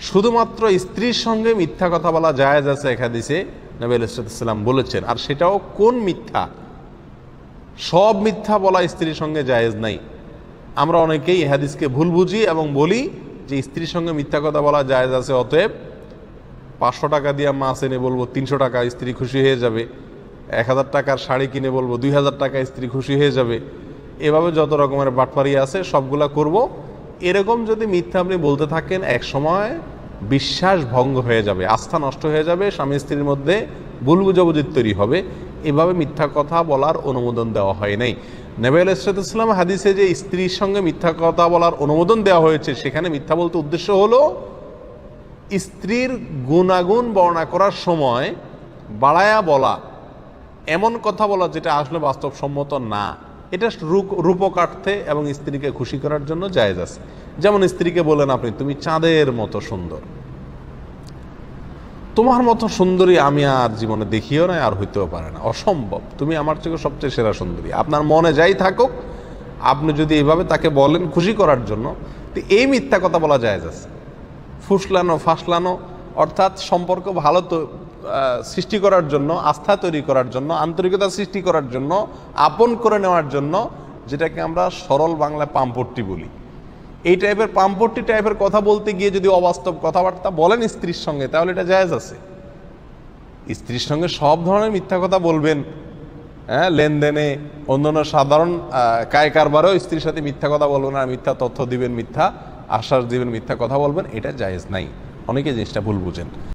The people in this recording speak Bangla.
শুধুমাত্র স্ত্রীর সঙ্গে মিথ্যা কথা বলা জায়েজ আছে এক হাদিসে নবী আলাইহিস সালাম বলেছেন, আর সেটাও কোন মিথ্যা? সব মিথ্যা বলা স্ত্রীর সঙ্গে জায়েজ নাই। আমরা অনেকেই এই হাদিসকে ভুল বুঝি এবং বলি যে স্ত্রীর সঙ্গে মিথ্যা কথা বলা জায়েজ আছে, অতএব 500 টাকা দিয়ে মাছ এনে বলবো 300 টাকা, স্ত্রী খুশি হয়ে যাবে। 1000 টাকার শাড়ি কিনে বলবো 2000 টাকা, স্ত্রী খুশি হয়ে যাবে। এভাবে যত রকমের বাটপারি আছে সবগুলা করব। এরকম যদি মিথ্যা আপনি বলতে থাকেন, এক সময় বিশ্বাস ভঙ্গ হয়ে যাবে, আস্থা নষ্ট হয়ে যাবে, স্বামী স্ত্রীর মধ্যে ভুল বুঝাবুঝি তৈরি হবে। এভাবে মিথ্যা কথা বলার অনুমোদন দেওয়া হয় নাই। নবী আলাইহিস সালাম হাদিসে যে স্ত্রীর সঙ্গে মিথ্যা কথা বলার অনুমোদন দেওয়া হয়েছে, সেখানে মিথ্যা বলতে উদ্দেশ্য হলো স্ত্রীর গুণাগুণ বর্ণনা করার সময় বাড়ায়া বলা, এমন কথা বলা যেটা আসলে বাস্তবসম্মত না। এটা রূপকার্থে এবং স্ত্রীকে খুশি করার জন্য জায়েজ আছে। যেমন স্ত্রীকে বলেন আপনি, তুমি চাঁদের মতো সুন্দর, তোমার মতো সুন্দরী আমি আর জীবনে দেখিও না, আর হইতেও পারে না, অসম্ভব, তুমি আমার থেকে সবচেয়ে সেরা সুন্দরী। আপনার মনে যাই থাকুক, আপনি যদি এইভাবে তাকে বলেন খুশি করার জন্য, তো এই মিথ্যা কথা বলা জায়েজ আছে। ফুসলানো ফাসলানো অর্থাৎ সম্পর্ক ভালো তো সৃষ্টি করার জন্য, আস্থা তৈরি করার জন্য, আন্তরিকতা সৃষ্টি করার জন্য, আপন করে নেওয়ার জন্য, যেটাকে আমরা সরল বাংলায় পাম্পট্টি বলি, এই টাইপের পাম্পট্টি টাইপের কথা বলতে গিয়ে যদি অবাস্তব কথাবার্তা বলেন স্ত্রীর সঙ্গে, তাহলে এটা জায়েজ আছে। স্ত্রীর সঙ্গে সব ধরনের মিথ্যা কথা বলবেন, হ্যাঁ, লেনদেনে, অন্যান্য সাধারণ কায় কারবারেও স্ত্রীর সাথে মিথ্যা কথা বলবেন, আর মিথ্যা তথ্য দিবেন, মিথ্যা আশ্বাস দিবেন, মিথ্যা কথা বলবেন, এটা জায়েজ নাই। অনেকে জিনিসটা ভুল বুঝেন।